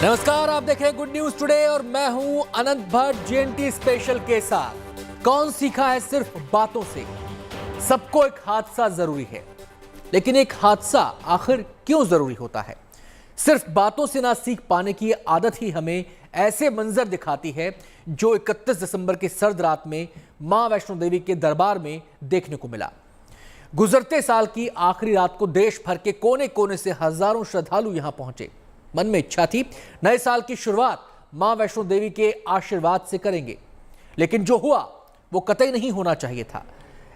नमस्कार, आप देख रहे हैं गुड न्यूज टुडे और मैं हूं अनंत भट्ट जीएनटी स्पेशल के साथ। कौन सीखा है सिर्फ बातों से? सबको एक हादसा जरूरी है, लेकिन एक हादसा आखिर क्यों जरूरी होता है? सिर्फ बातों से ना सीख पाने की आदत ही हमें ऐसे मंजर दिखाती है जो 31 दिसंबर की सर्द रात में मां वैष्णो देवी के दरबार में देखने को मिला। गुजरते साल की आखिरी रात को देश भर के कोने कोने से हजारों श्रद्धालु यहां पहुंचे। मन में इच्छा थी नए साल की शुरुआत मां वैष्णो देवी के आशीर्वाद से करेंगे, लेकिन जो हुआ वो कतई नहीं होना चाहिए था।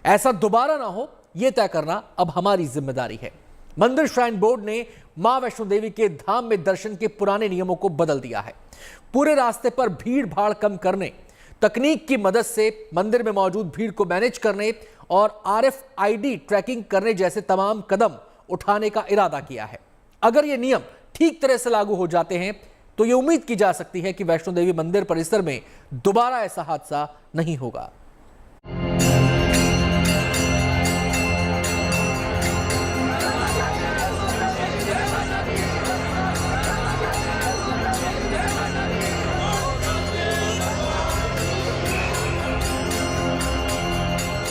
ऐसा दोबारा ना हो, यह तय करना अब हमारी जिम्मेदारी है। मंदिर श्राइन बोर्ड ने मां वैष्णो देवी के धाम में दर्शन के पुराने नियमों को बदल दिया है। पूरे रास्ते पर भीड़ भाड़ कम करने, तकनीक की मदद से मंदिर में मौजूद भीड़ को मैनेज करने और RFID ट्रैकिंग करने जैसे तमाम कदम उठाने का इरादा किया है। अगर ये नियम ठीक तरह से लागू हो जाते हैं तो ये उम्मीद की जा सकती है कि वैष्णो देवी मंदिर परिसर में दोबारा ऐसा हादसा नहीं होगा।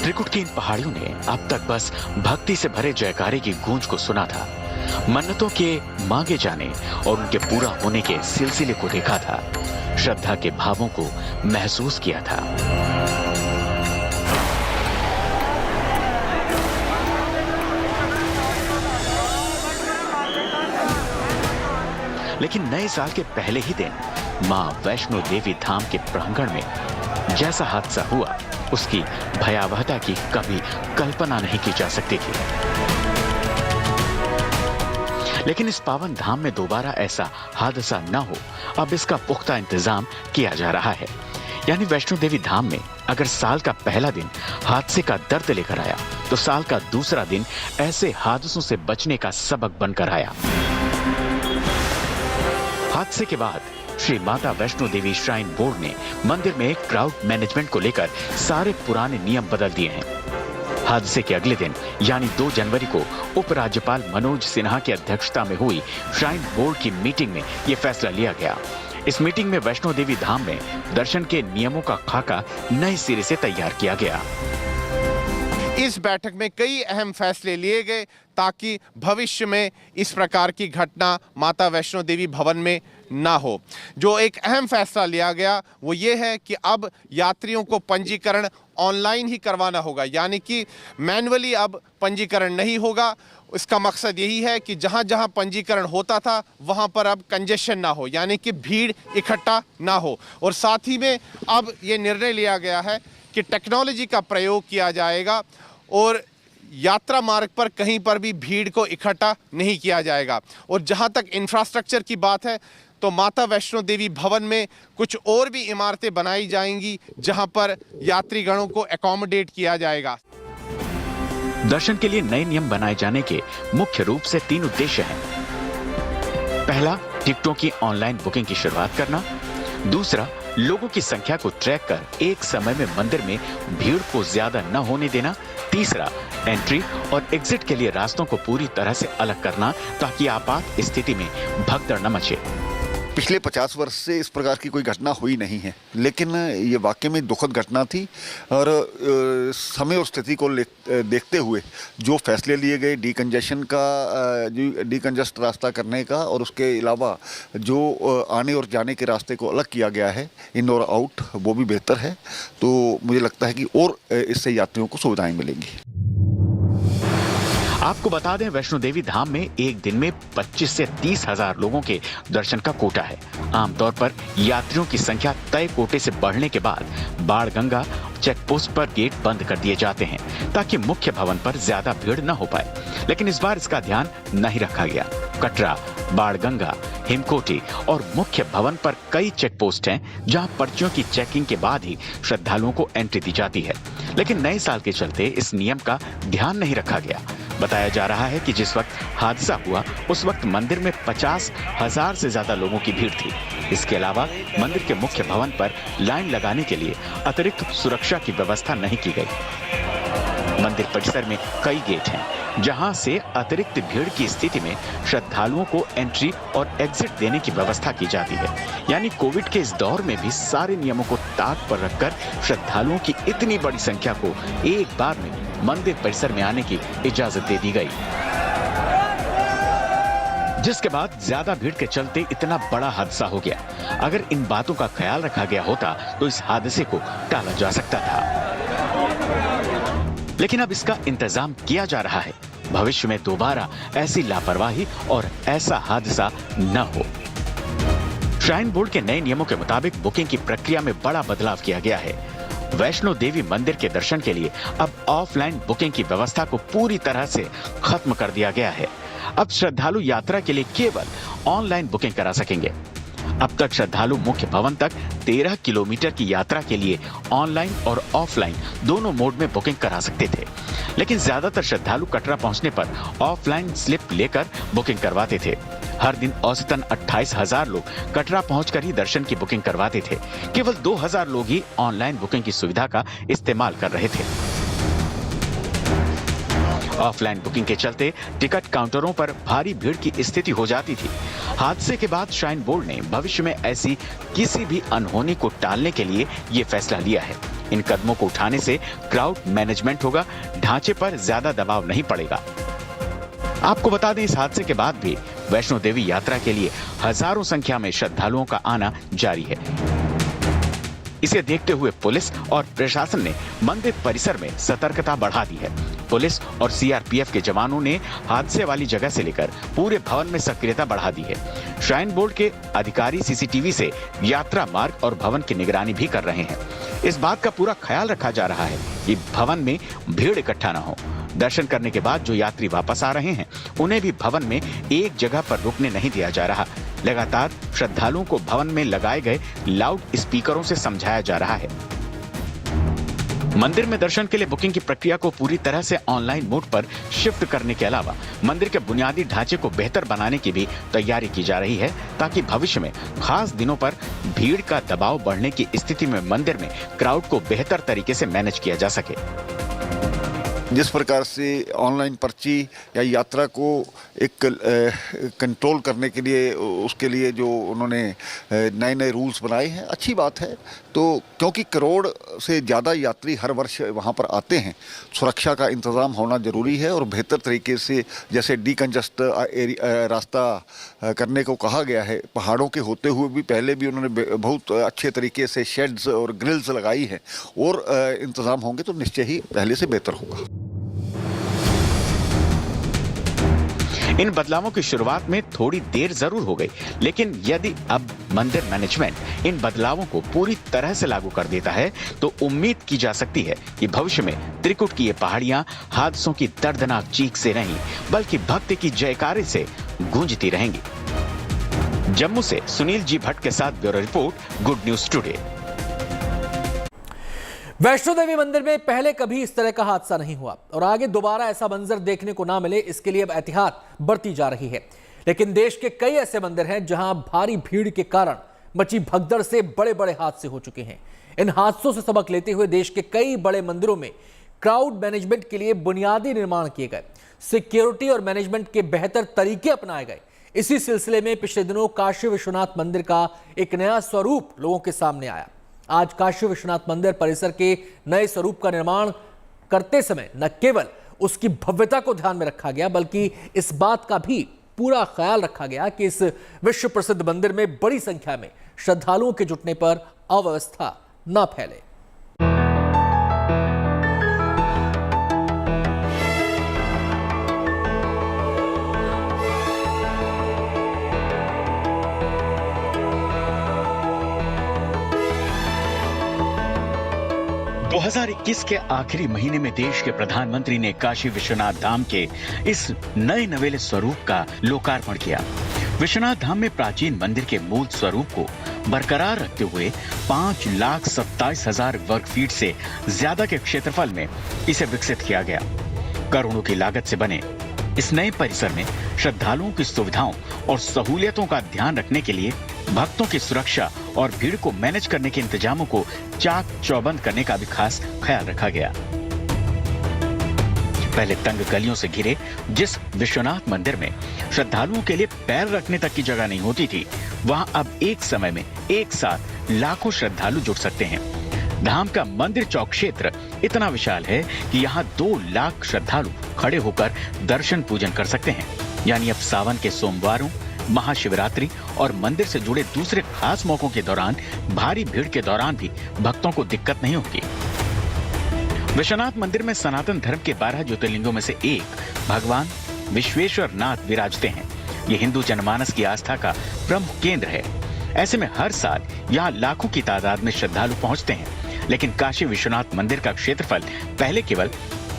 त्रिकुट की इन पहाड़ियों ने अब तक बस भक्ति से भरे जयकारे की गूंज को सुना था, मन्नतों के मांगे जाने और उनके पूरा होने के सिलसिले को देखा था, श्रद्धा के भावों को महसूस किया था। लेकिन नए साल के पहले ही दिन मां वैष्णो देवी धाम के प्रांगण में जैसा हादसा हुआ, उसकी भयावहता की कभी कल्पना नहीं की जा सकती थी। लेकिन इस पावन धाम में दोबारा ऐसा हादसा न हो, अब इसका पुख्ता इंतजाम किया जा रहा है। यानी वैष्णो देवी धाम में अगर साल का पहला दिन हादसे का दर्द लेकर आया, तो साल का दूसरा दिन ऐसे हादसों से बचने का सबक बनकर आया। हादसे के बाद श्री माता वैष्णो देवी श्राइन बोर्ड ने मंदिर में एक क्राउड मैनेजमेंट को लेकर सारे पुराने नियम बदल दिए हैं। हादसे के अगले दिन यानी 2 जनवरी को उपराज्यपाल मनोज सिन्हा की अध्यक्षता में हुई श्राइन बोर्ड की मीटिंग में यह फैसला लिया गया। इस मीटिंग में वैष्णो देवी धाम में दर्शन के नियमों का खाका नए सिरे से तैयार किया गया। इस बैठक में कई अहम फैसले लिए गए ताकि भविष्य में इस प्रकार की घटना माता वैष्णो देवी भवन में ना हो। जो एक अहम फैसला लिया गया वो ये है कि अब यात्रियों को पंजीकरण ऑनलाइन ही करवाना होगा, यानी कि मैन्युअली अब पंजीकरण नहीं होगा। इसका मकसद यही है कि जहां जहां पंजीकरण होता था वहां पर अब कंजेशन ना हो, यानी कि भीड़ इकट्ठा ना हो। और साथ ही में अब ये निर्णय लिया गया है कि टेक्नोलॉजी का प्रयोग किया जाएगा और यात्रा मार्ग पर कहीं पर भी भीड़ को इकट्ठा नहीं किया जाएगा। और जहां तक इंफ्रास्ट्रक्चर की बात है तो माता वैष्णो देवी भवन में कुछ और भी इमारतें बनाई जाएंगी जहां पर यात्रीगणों को एकोमोडेट किया जाएगा। दर्शन के लिए नए नियम बनाए जाने के मुख्य रूप से 3 उद्देश्य हैं। पहला, टिकटों की ऑनलाइन बुकिंग की शुरुआत करना। दूसरा, लोगों की संख्या को ट्रैक कर एक समय में मंदिर में भीड़ को ज्यादा न होने देना। तीसरा, एंट्री और एग्जिट के लिए रास्तों को पूरी तरह से अलग करना ताकि आपात स्थिति में भगदड़ न मचे। पिछले 50 वर्ष से इस प्रकार की कोई घटना हुई नहीं है, लेकिन ये वाकई में दुखद घटना थी। और समय और स्थिति को देखते हुए जो फैसले लिए गए, डीकंजेस्ट रास्ता करने का और उसके अलावा जो आने और जाने के रास्ते को अलग किया गया है, इन और आउट, वो भी बेहतर है। तो मुझे लगता है कि और इससे यात्रियों को सुविधाएं मिलेंगी। आपको बता दें, वैष्णो देवी धाम में एक दिन में 25 से 30 हजार लोगों के दर्शन का कोटा है। आमतौर पर यात्रियों की संख्या तय कोटे से बढ़ने के बाद बाणगंगा चेकपोस्ट पर गेट बंद कर दिए जाते हैं ताकि मुख्य भवन पर ज्यादा भीड़ न हो पाए। लेकिन इस बार इसका ध्यान नहीं रखा गया। कटरा, बाणगंगा, हिमकोटी और मुख्य भवन पर कई चेकपोस्ट हैं जहां पर्चियों की चेकिंग के बाद ही श्रद्धालुओं को एंट्री दी जाती है। लेकिन नए साल के चलते इस नियम का ध्यान नहीं रखा गया। बताया जा रहा है कि जिस वक्त हादसा हुआ उस वक्त मंदिर में 50,000 से ज्यादा लोगों की भीड़ थी। इसके अलावा मंदिर के मुख्य भवन पर लाइन लगाने के लिए अतिरिक्त सुरक्षा की व्यवस्था नहीं की गई। मंदिर परिसर में कई गेट हैं, जहां से अतिरिक्त भीड़ की स्थिति में श्रद्धालुओं को एंट्री और एग्जिट देने की व्यवस्था की जाती है। यानी कोविड के इस दौर में भी सारे नियमों को ताक पर रखकर श्रद्धालुओं की इतनी बड़ी संख्या को एक बार में मंदिर परिसर में आने की इजाजत दे दी गई, जिसके बाद ज्यादा भीड़ के चलते इतना बड़ा हादसा हो गया। अगर इन बातों का ख्याल रखा गया होता तो इस हादसे को टाला जा सकता था, लेकिन अब इसका इंतजाम किया जा रहा है, भविष्य में दोबारा ऐसी लापरवाही और ऐसा हादसा न हो। श्राइन बोर्ड के नए नियमों के मुताबिक बुकिंग की प्रक्रिया में बड़ा बदलाव किया गया है। वैष्णो देवी मंदिर के दर्शन के लिए अब ऑफलाइन बुकिंग की व्यवस्था को पूरी तरह से खत्म कर दिया गया है। अब श्रद्धालु यात्रा के लिए केवल ऑनलाइन बुकिंग करा सकेंगे। अब तक श्रद्धालु मुख्य भवन तक 13 किलोमीटर की यात्रा के लिए ऑनलाइन और ऑफलाइन दोनों मोड में बुकिंग करा सकते थे, लेकिन ज्यादातर श्रद्धालु कटरा पहुंचने पर ऑफलाइन स्लिप लेकर बुकिंग करवाते थे। हर दिन औसतन 28,000 लोग कटरा पहुंचकर ही दर्शन की बुकिंग करवाते थे। केवल 2,000 लोग ही ऑनलाइन बुकिंग की सुविधा का इस्तेमाल कर रहे थे। ऑफलाइन बुकिंग के चलते टिकट काउंटरों पर भारी भीड़ की स्थिति हो जाती थी। हादसे के बाद श्राइन बोर्ड ने भविष्य में ऐसी किसी भी अनहोनी को टालने के लिए ये फैसला लिया है। इन कदमों को उठाने से क्राउड मैनेजमेंट होगा, ढांचे पर ज्यादा दबाव नहीं पड़ेगा। आपको बता दें, इस हादसे के बाद भी वैष्णो देवी यात्रा के लिए हजारों संख्या में श्रद्धालुओं का आना जारी है। इसे देखते हुए पुलिस और प्रशासन ने मंदिर परिसर में सतर्कता बढ़ा दी है। पुलिस और सीआरपीएफ के जवानों ने हादसे वाली जगह से लेकर पूरे भवन में सक्रियता बढ़ा दी है। श्राइन बोर्ड के अधिकारी सीसीटीवी से यात्रा मार्ग और भवन की निगरानी भी कर रहे हैं। इस बात का पूरा ख्याल रखा जा रहा है कि भवन में भीड़ इकट्ठा न हो। दर्शन करने के बाद जो यात्री वापस आ रहे हैं उन्हें भी भवन में एक जगह पर रुकने नहीं दिया जा रहा। लगातार श्रद्धालुओं को भवन में लगाए गए लाउड स्पीकरों से समझाया जा रहा है। मंदिर में दर्शन के लिए बुकिंग की प्रक्रिया को पूरी तरह से ऑनलाइन मोड पर शिफ्ट करने के अलावा मंदिर के बुनियादी ढांचे को बेहतर बनाने की भी तैयारी की जा रही है, ताकि भविष्य में खास दिनों पर भीड़ का दबाव बढ़ने की स्थिति में मंदिर में क्राउड को बेहतर तरीके से मैनेज किया जा सके। जिस प्रकार से ऑनलाइन पर्ची या यात्रा को एक कंट्रोल करने के लिए, उसके लिए जो उन्होंने नए नए रूल्स बनाए हैं, अच्छी बात है। तो क्योंकि करोड़ से ज़्यादा यात्री हर वर्ष वहाँ पर आते हैं, सुरक्षा का इंतज़ाम होना ज़रूरी है और बेहतर तरीके से जैसे डीकंजस्ट रास्ता करने को कहा गया है। पहाड़ों के होते हुए भी पहले भी उन्होंने बहुत अच्छे तरीके से शेड्स और ग्रिल्स लगाई हैं और इंतज़ाम होंगे तो निश्चय ही पहले से बेहतर होगा। इन बदलावों की शुरुआत में थोड़ी देर जरूर हो गई, लेकिन यदि अब मंदिर मैनेजमेंट इन बदलावों को पूरी तरह से लागू कर देता है तो उम्मीद की जा सकती है कि भविष्य में त्रिकुट की ये पहाड़ियां हादसों की दर्दनाक चीख से नहीं बल्कि भक्ति की जयकारे से गूंजती रहेंगी। जम्मू से सुनील जी भट्ट के साथ bureau report, good news today. Vaishno Devi मंदिर में पहले कभी इस तरह का हादसा नहीं हुआ और आगे दोबारा ऐसा मंजर देखने को ना मिले, इसके लिए अब एहतियात बरती जा रही है। लेकिन देश के कई ऐसे मंदिर हैं जहां भारी भीड़ के कारण मची भगदड़ से बड़े बड़े हादसे हो चुके हैं। इन हादसों से सबक लेते हुए देश के कई बड़े मंदिरों में क्राउड मैनेजमेंट के लिए बुनियादी निर्माण किए गए, सिक्योरिटी और मैनेजमेंट के बेहतर तरीके अपनाए गए। इसी सिलसिले में पिछले दिनों काशी विश्वनाथ मंदिर का एक नया स्वरूप लोगों के सामने आया। आज काशी विश्वनाथ मंदिर परिसर के नए स्वरूप का निर्माण करते समय न केवल उसकी भव्यता को ध्यान में रखा गया, बल्कि इस बात का भी पूरा ख्याल रखा गया कि इस विश्व प्रसिद्ध मंदिर में बड़ी संख्या में श्रद्धालुओं के जुटने पर अव्यवस्था न फैले। दो 2021 के आखिरी महीने में देश के प्रधानमंत्री ने काशी विश्वनाथ धाम के इस नए नवेले स्वरूप का लोकार्पण किया। विश्वनाथ धाम में प्राचीन मंदिर के मूल स्वरूप को बरकरार रखते हुए 5,27,000 वर्ग फीट से ज्यादा के क्षेत्रफल में इसे विकसित किया गया। करोड़ों की लागत से बने इस नए परिसर में श्रद्धालुओं की सुविधाओं और सहूलियतों का ध्यान रखने के लिए भक्तों की सुरक्षा और भीड़ को मैनेज करने के इंतजामों को चाक चौबंद करने का भी खास ख्याल रखा गया। पहले तंग गलियों से घिरे जिस विश्वनाथ मंदिर में श्रद्धालुओं के लिए पैर रखने तक की जगह नहीं होती थी, वहां अब एक समय में एक साथ लाखों श्रद्धालु जुट सकते हैं। धाम का मंदिर चौक क्षेत्र इतना विशाल है कि यहाँ 2 लाख श्रद्धालु खड़े होकर दर्शन पूजन कर सकते हैं। यानी अब सावन के सोमवारों, महाशिवरात्रि और मंदिर से जुड़े दूसरे खास मौकों के दौरान भारी भीड़ के दौरान भी भक्तों को दिक्कत नहीं होगी। विश्वनाथ मंदिर में सनातन धर्म के 12 ज्योतिर्लिंगों में से एक भगवान विश्वेश्वर नाथ विराजते हैं। ये हिंदू जनमानस की आस्था का प्रमुख केंद्र है। ऐसे में हर साल यहाँ लाखों की तादाद में श्रद्धालु पहुंचते हैं। लेकिन काशी विश्वनाथ मंदिर का क्षेत्रफल पहले केवल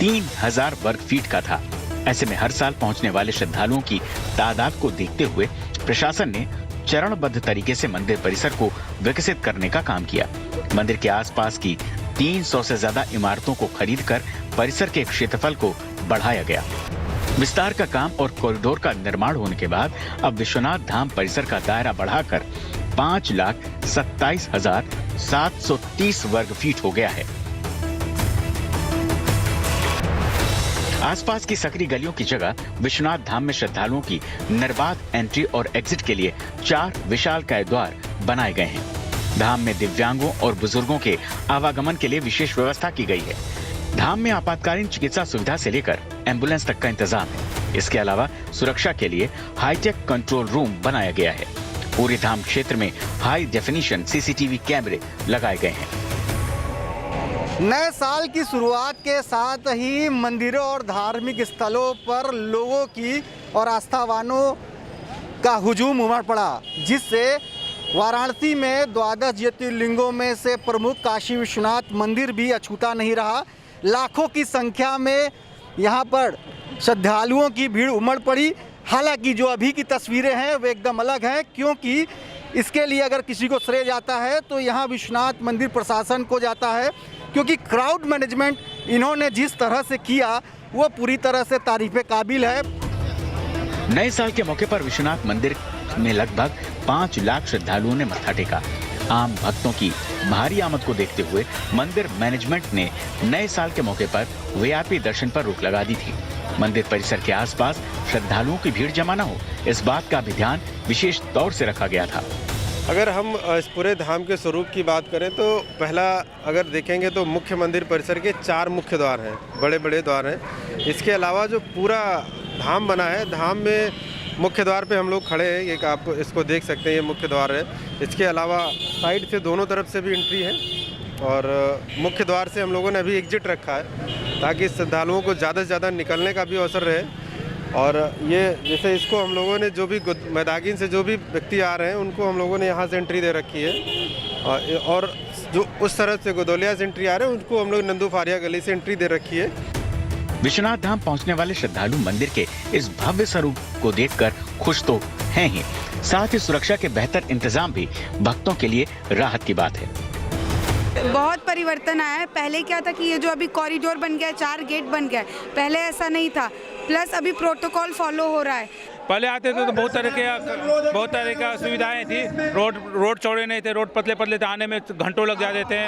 3000 वर्ग फीट का था। ऐसे में हर साल पहुंचने वाले श्रद्धालुओं की तादाद को देखते हुए प्रशासन ने चरणबद्ध तरीके से मंदिर परिसर को विकसित करने का काम किया। मंदिर के आसपास की 300 से ज्यादा इमारतों को खरीदकर परिसर के क्षेत्रफल को बढ़ाया गया। विस्तार का काम और कॉरिडोर का निर्माण होने के बाद अब विश्वनाथ धाम परिसर का दायरा बढ़ाकर 5,27,730 वर्ग फीट हो गया है। आसपास की सकरी गलियों की जगह विश्वनाथ धाम में श्रद्धालुओं की निर्बाध एंट्री और एग्जिट के लिए 4 विशालकाय द्वार बनाए गए हैं। धाम में दिव्यांगों और बुजुर्गों के आवागमन के लिए विशेष व्यवस्था की गई है। धाम में आपातकालीन चिकित्सा सुविधा से लेकर एम्बुलेंस तक का इंतजाम है। इसके अलावा सुरक्षा के लिए हाईटेक कंट्रोल रूम बनाया गया है। पूरे धाम क्षेत्र में हाई डेफिनेशन CCTV कैमरे लगाए गए हैं। नए साल की शुरुआत के साथ ही मंदिरों और धार्मिक स्थलों पर लोगों की और आस्थावानों का हुजूम उमड़ पड़ा, जिससे वाराणसी में 12 ज्योतिर्लिंगों में से प्रमुख काशी विश्वनाथ मंदिर भी अछूता नहीं रहा। लाखों की संख्या में यहाँ पर श्रद्धालुओं की भीड़ उमड़ पड़ी। हालांकि जो अभी की तस्वीरें हैं वो एकदम अलग हैं, क्योंकि इसके लिए अगर किसी को श्रेय जाता है तो यहाँ विश्वनाथ मंदिर प्रशासन को जाता है, क्योंकि क्राउड मैनेजमेंट इन्होंने जिस तरह से किया वो पूरी तरह से तारीफ़े काबिल है। नए साल के मौके पर विश्वनाथ मंदिर में लगभग 5 लाख श्रद्धालुओं ने मत्था टेका। आम भक्तों की भारी आमद को देखते हुए मंदिर मैनेजमेंट ने नए साल के मौके पर VIP दर्शन पर रोक लगा दी थी। मंदिर परिसर के आसपास श्रद्धालुओं की भीड़ जमा न हो, इस बात का भी ध्यान विशेष तौर से रखा गया था। अगर हम इस पूरे धाम के स्वरूप की बात करें तो पहला अगर देखेंगे तो मुख्य मंदिर परिसर के 4 मुख्य द्वार हैं, बड़े बड़े द्वार हैं। इसके अलावा जो पूरा धाम बना है, धाम में मुख्य द्वार पे हम लोग खड़े हैं, एक आप इसको देख सकते हैं, ये मुख्य द्वार है। इसके अलावा साइड से दोनों तरफ से भी एंट्री है और मुख्य द्वार से हम लोगों ने अभी एग्जिट रखा है ताकि श्रद्धालुओं को ज़्यादा से ज़्यादा निकलने का भी अवसर रहे। और ये जैसे इसको हम लोगों ने जो भी मैदागिन से जो भी व्यक्ति आ रहे हैं उनको हम लोगों ने यहाँ से एंट्री दे रखी है, और जो उस तरफ से गोदौलिया से एंट्री आ रहे हैं उनको हम लोग नंदू फारिया गली से एंट्री दे रखी है। विश्वनाथ धाम पहुंचने वाले श्रद्धालु मंदिर के इस भव्य स्वरूप को देखकर खुश तो हैं ही, साथ ही सुरक्षा के बेहतर इंतजाम भी भक्तों के लिए राहत की बात है। बहुत परिवर्तन आया है। पहले क्या था कि ये जो अभी कॉरिडोर बन गया है, 4 गेट बन गया है, पहले ऐसा नहीं था। प्लस अभी प्रोटोकॉल फॉलो हो रहा है। पहले आते थे तो बहुत तरह का सुविधाएं थी। रोड चौड़े नहीं थे, रोड पतले पतले थे, आने में घंटों लग जाते थे।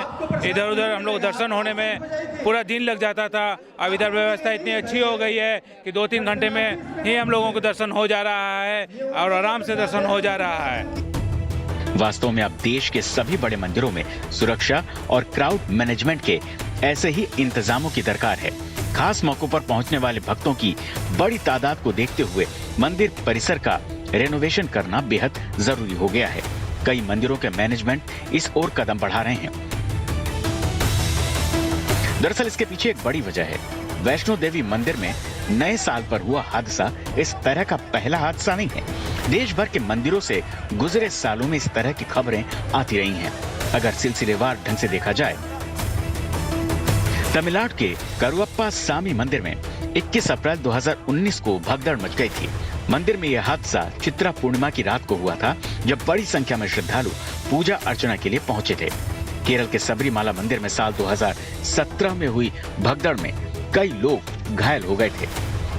इधर उधर हम लोग दर्शन होने में पूरा दिन लग जाता था। अब इधर व्यवस्था इतनी अच्छी हो गई है कि 2-3 घंटे में ही हम लोगों को दर्शन हो जा रहा है और आराम से दर्शन हो जा रहा है। वास्तव में अब देश के सभी बड़े मंदिरों में सुरक्षा और क्राउड मैनेजमेंट के ऐसे ही इंतजामों की दरकार है। खास मौकों पर पहुंचने वाले भक्तों की बड़ी तादाद को देखते हुए मंदिर परिसर का रेनोवेशन करना बेहद जरूरी हो गया है। कई मंदिरों के मैनेजमेंट इस ओर कदम बढ़ा रहे हैं। दरअसल इसके पीछे एक बड़ी वजह है। वैष्णो देवी मंदिर में नए साल पर हुआ हादसा इस तरह का पहला हादसा नहीं है। देश भर के मंदिरों से गुजरे सालों में इस तरह की खबरें आती रही हैं। अगर सिलसिलेवार ढंग से देखा जाए, तमिलनाडु के करुअप्पा स्वामी मंदिर में 21 अप्रैल 2019 को भगदड़ मच गई थी। मंदिर में यह हादसा चित्रा पूर्णिमा की रात को हुआ था, जब बड़ी संख्या में श्रद्धालु पूजा अर्चना के लिए पहुंचे थे। केरल के सबरीमाला मंदिर में साल 2017 में हुई भगदड़ में कई लोग घायल हो गए थे।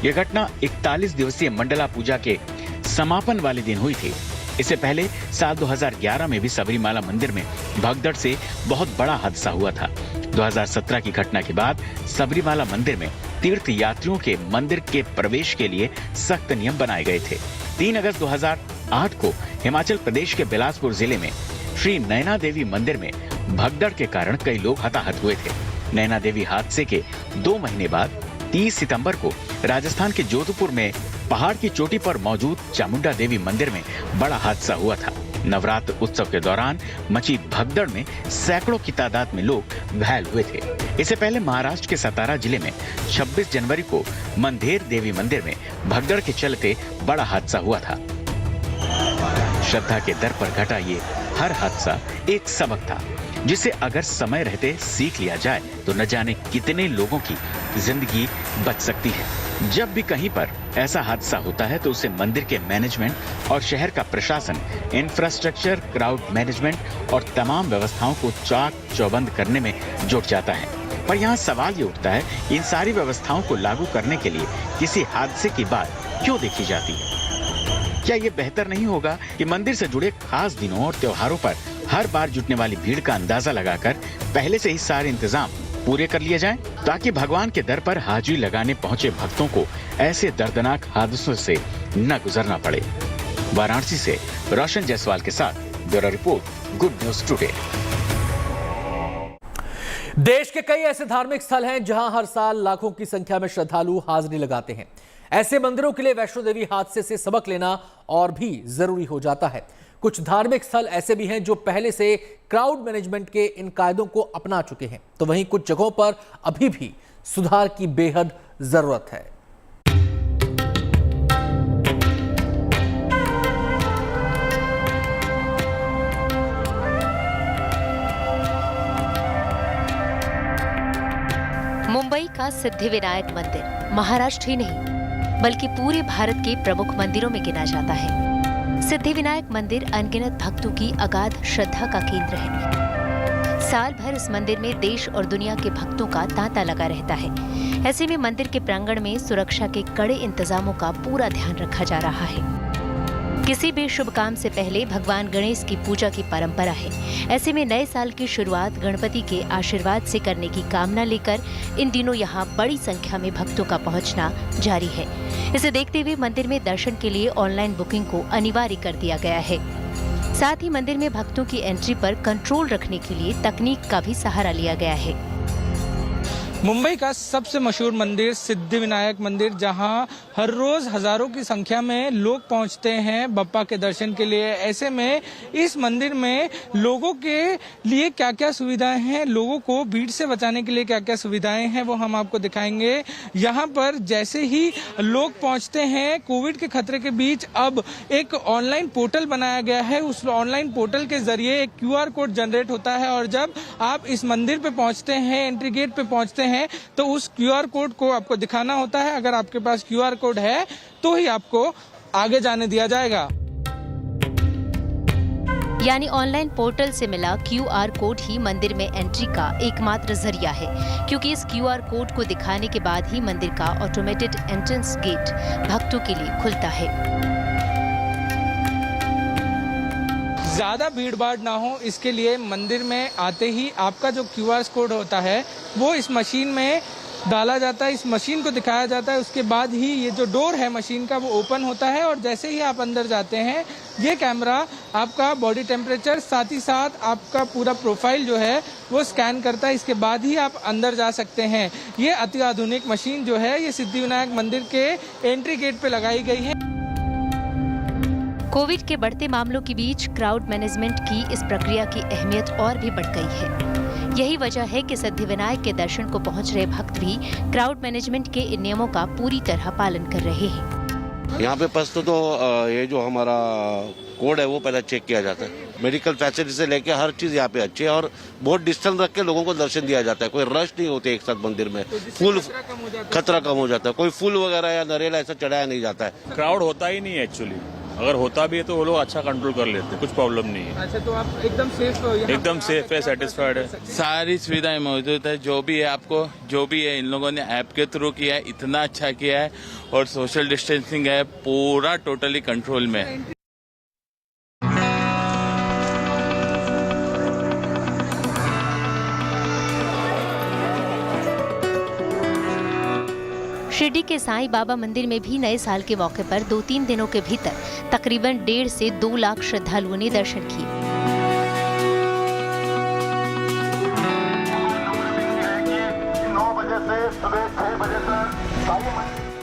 यह घटना 41 दिवसीय मंडला पूजा के समापन वाले दिन हुई थी। इससे पहले साल 2011 में भी सबरीमाला मंदिर में भगदड़ से बहुत बड़ा हादसा हुआ था। 2017 की घटना के बाद सबरीमाला मंदिर में तीर्थ यात्रियों के मंदिर के प्रवेश के लिए सख्त नियम बनाए गए थे। 3 अगस्त 2008 को हिमाचल प्रदेश के बिलासपुर जिले में श्री नैना देवी मंदिर में भगदड़ के कारण कई लोग हताहत हुए थे। नैना देवी हादसे के 2 महीने बाद 30 सितंबर को राजस्थान के जोधपुर में पहाड़ की चोटी पर मौजूद चामुंडा देवी मंदिर में बड़ा हादसा हुआ था। नवरात्र उत्सव के दौरान मची भगदड़ में सैकड़ों की तादाद में लोग घायल हुए थे। इससे पहले महाराष्ट्र के सतारा जिले में 26 जनवरी को मंदेर देवी मंदिर में भगदड़ के चलते बड़ा हादसा हुआ था। श्रद्धा के दर पर घटा ये हर हादसा एक सबक था, जिसे अगर समय रहते सीख लिया जाए तो न जाने कितने लोगों की जिंदगी बच सकती है। जब भी कहीं पर ऐसा हादसा होता है तो उसे मंदिर के मैनेजमेंट और शहर का प्रशासन इंफ्रास्ट्रक्चर, क्राउड मैनेजमेंट और तमाम व्यवस्थाओं को चाक चौबंद करने में जुट जाता है। पर यहाँ सवाल ये उठता है, इन सारी व्यवस्थाओं को लागू करने के लिए किसी हादसे की बात क्यों देखी जाती है? क्या ये बेहतर नहीं होगा कि मंदिर से जुड़े खास दिनों और त्योहारों पर हर बार जुटने वाली भीड़ का अंदाजा लगाकर पहले से ही सारे इंतजाम पूरे कर लिए जाएं, ताकि भगवान के दर पर हाजिरी लगाने पहुंचे भक्तों को ऐसे दर्दनाक हादसों से न गुजरना पड़े। वाराणसी से रोशन जायसवाल के साथ bureau report, good news today. देश के कई ऐसे धार्मिक स्थल हैं जहां हर साल लाखों की संख्या में श्रद्धालु हाजिरी लगाते हैं। ऐसे मंदिरों के लिए वैष्णो देवी हादसे से सबक लेना और भी जरूरी हो जाता है। कुछ धार्मिक स्थल ऐसे भी हैं जो पहले से क्राउड मैनेजमेंट के इन कायदों को अपना चुके हैं, तो वहीं कुछ जगहों पर अभी भी सुधार की बेहद जरूरत है। मुंबई का सिद्धिविनायक मंदिर महाराष्ट्र ही नहीं बल्कि पूरे भारत के प्रमुख मंदिरों में गिना जाता है। सिद्धिविनायक मंदिर अनगिनत भक्तों की अगाध श्रद्धा का केंद्र है। साल भर इस मंदिर में देश और दुनिया के भक्तों का तांता लगा रहता है। ऐसे में मंदिर के प्रांगण में सुरक्षा के कड़े इंतजामों का पूरा ध्यान रखा जा रहा है। किसी भी शुभ काम से पहले भगवान गणेश की पूजा की परंपरा है। ऐसे में नए साल की शुरुआत गणपति के आशीर्वाद से करने की कामना लेकर इन दिनों यहाँ बड़ी संख्या में भक्तों का पहुँचना जारी है। इसे देखते हुए मंदिर में दर्शन के लिए ऑनलाइन बुकिंग को अनिवार्य कर दिया गया है। साथ ही मंदिर में भक्तों की एंट्री पर कंट्रोल रखने के लिए तकनीक का भी सहारा लिया गया है। मुंबई का सबसे मशहूर मंदिर सिद्धिविनायक मंदिर, जहां हर रोज हजारों की संख्या में लोग पहुंचते हैं बप्पा के दर्शन के लिए। ऐसे में इस मंदिर में लोगों के लिए क्या क्या सुविधाएं हैं, लोगों को भीड़ से बचाने के लिए क्या क्या सुविधाएं हैं, वो हम आपको दिखाएंगे। यहां पर जैसे ही लोग पहुंचते हैं, कोविड के खतरे के बीच अब एक ऑनलाइन पोर्टल बनाया गया है। उस ऑनलाइन पोर्टल के जरिए एक QR कोड जनरेट होता है और जब आप इस मंदिर पे पहुंचते हैं, एंट्री गेट पे पहुंचते हैं, तो उस QR कोड को आपको दिखाना होता है। अगर आपके पास QR कोड है तो ही आपको आगे जाने दिया जाएगा। यानी ऑनलाइन पोर्टल से मिला QR कोड ही मंदिर में एंट्री का एकमात्र जरिया है, क्योंकि इस QR कोड को दिखाने के बाद ही मंदिर का ऑटोमेटेड एंट्रेंस गेट भक्तों के लिए खुलता है। ज्यादा भीड़ भाड़ ना हो, इसके लिए मंदिर में आते ही आपका जो QR कोड होता है वो इस मशीन में डाला जाता है, इस मशीन को दिखाया जाता है। उसके बाद ही ये जो डोर है मशीन का वो ओपन होता है और जैसे ही आप अंदर जाते हैं, ये कैमरा आपका बॉडी टेम्परेचर साथ ही साथ आपका पूरा प्रोफाइल जो है वो स्कैन करता है। इसके बाद ही आप अंदर जा सकते हैं। ये अति आधुनिक मशीन जो है ये सिद्धिविनायक मंदिर के एंट्री गेट पे लगाई गई है। कोविड के बढ़ते मामलों के बीच क्राउड मैनेजमेंट की इस प्रक्रिया की अहमियत और भी बढ़ गई है। यही वजह है कि सिद्धिविनायक के दर्शन को पहुंच रहे भक्त भी क्राउड मैनेजमेंट के इन नियमों का पूरी तरह पालन कर रहे हैं। यहाँ पे फर्स्ट तो ये जो हमारा कोड है वो पहले चेक किया जाता है। मेडिकल फैसिलिटी से लेके हर चीज यहाँ पे अच्छी है और बहुत डिस्टेंस रख के लोगों को दर्शन दिया जाता है। कोई रश नहीं होते एक साथ मंदिर में, फुल खतरा कम हो जाता है। कोई फूल वगैरह या नरेला ऐसा चढ़ाया नहीं जाता है। क्राउड होता ही नहीं है एक्चुअली, अगर होता भी है तो वो लोग अच्छा कंट्रोल कर लेते हैं, कुछ प्रॉब्लम नहीं है। अच्छा, तो आप एकदम सेफ है, सेटिस्फाइड है। सारी सुविधाएं मौजूद है, जो भी है आपको, जो भी है इन लोगों ने ऐप के थ्रू किया है, इतना अच्छा किया है और सोशल डिस्टेंसिंग है, पूरा टोटली कंट्रोल में है। शिरडी के साईं बाबा मंदिर में भी नए साल के मौके पर 2-3 दिनों के भीतर तकरीबन 1.5 से 2 लाख श्रद्धालुओं ने दर्शन किए।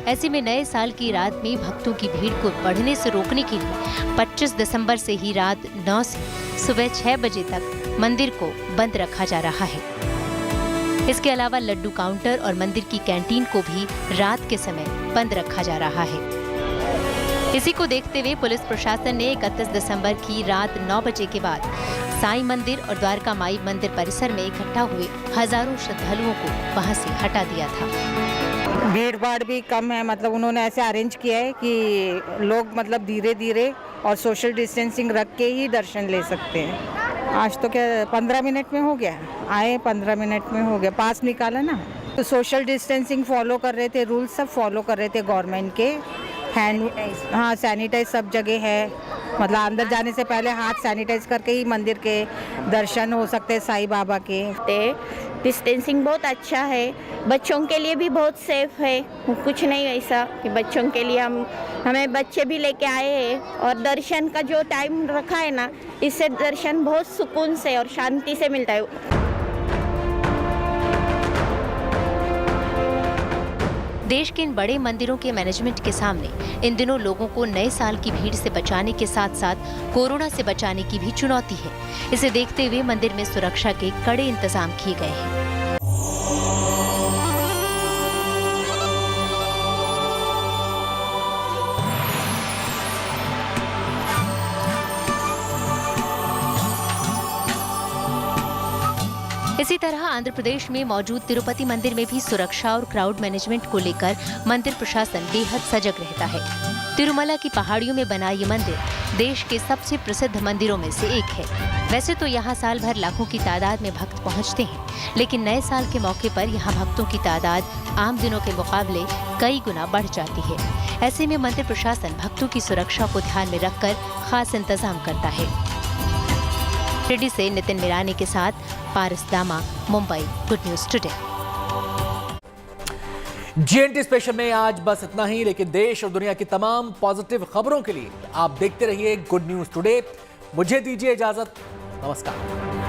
ऐसे में नए साल की रात में भक्तों की भीड़ को बढ़ने से रोकने के लिए 25 दिसंबर से ही रात 9 से सुबह 6 बजे तक मंदिर को बंद रखा जा रहा है। इसके अलावा लड्डू काउंटर और मंदिर की कैंटीन को भी रात के समय बंद रखा जा रहा है। इसी को देखते हुए पुलिस प्रशासन ने 31 दिसंबर की रात 9 बजे के बाद साईं मंदिर और द्वारका माई मंदिर परिसर में इकट्ठा हुए हजारों श्रद्धालुओं को वहां से हटा दिया था। भीड़ भाड़ भी कम है, मतलब उन्होंने ऐसे अरेंज किया है कि लोग मतलब धीरे धीरे और सोशल डिस्टेंसिंग रख के ही दर्शन ले सकते हैं। आज तो क्या 15 मिनट में हो गया, आए 15 मिनट में हो गया, पास निकाला ना। तो सोशल डिस्टेंसिंग फॉलो कर रहे थे, रूल्स सब फॉलो कर रहे थे गवर्नमेंट के। हैंड हाँ सैनिटाइज सब जगह है, मतलब अंदर जाने से पहले हाथ सैनिटाइज करके ही मंदिर के दर्शन हो सकते हैं साईं बाबा के। डिस्टेंसिंग बहुत अच्छा है, बच्चों के लिए भी बहुत सेफ है, कुछ नहीं ऐसा कि बच्चों के लिए हमें बच्चे भी लेके आए हैं। और दर्शन का जो टाइम रखा है ना, इससे दर्शन बहुत सुकून से और शांति से मिलता है। देश के इन बड़े मंदिरों के मैनेजमेंट के सामने इन दिनों लोगों को नए साल की भीड़ से बचाने के साथ साथ कोरोना से बचाने की भी चुनौती है। इसे देखते हुए मंदिर में सुरक्षा के कड़े इंतजाम किए गए हैं। इसी तरह आंध्र प्रदेश में मौजूद तिरुपति मंदिर में भी सुरक्षा और क्राउड मैनेजमेंट को लेकर मंदिर प्रशासन बेहद सजग रहता है। तिरुमला की पहाड़ियों में बना ये मंदिर देश के सबसे प्रसिद्ध मंदिरों में से एक है। वैसे तो यहाँ साल भर लाखों की तादाद में भक्त पहुँचते हैं, लेकिन नए साल के मौके पर यहाँ भक्तों की तादाद आम दिनों के मुकाबले कई गुना बढ़ जाती है। ऐसे में मंदिर प्रशासन भक्तों की सुरक्षा को ध्यान में रखकर खास इंतजाम करता है। शिरडी से नितिन मिरानी के साथ पारस दामा, Mumbai, good news today. GNT special में आज बस इतना ही, लेकिन देश और दुनिया की तमाम पॉजिटिव खबरों के लिए आप देखते रहिए गुड न्यूज टुडे। मुझे दीजिए इजाजत, नमस्कार।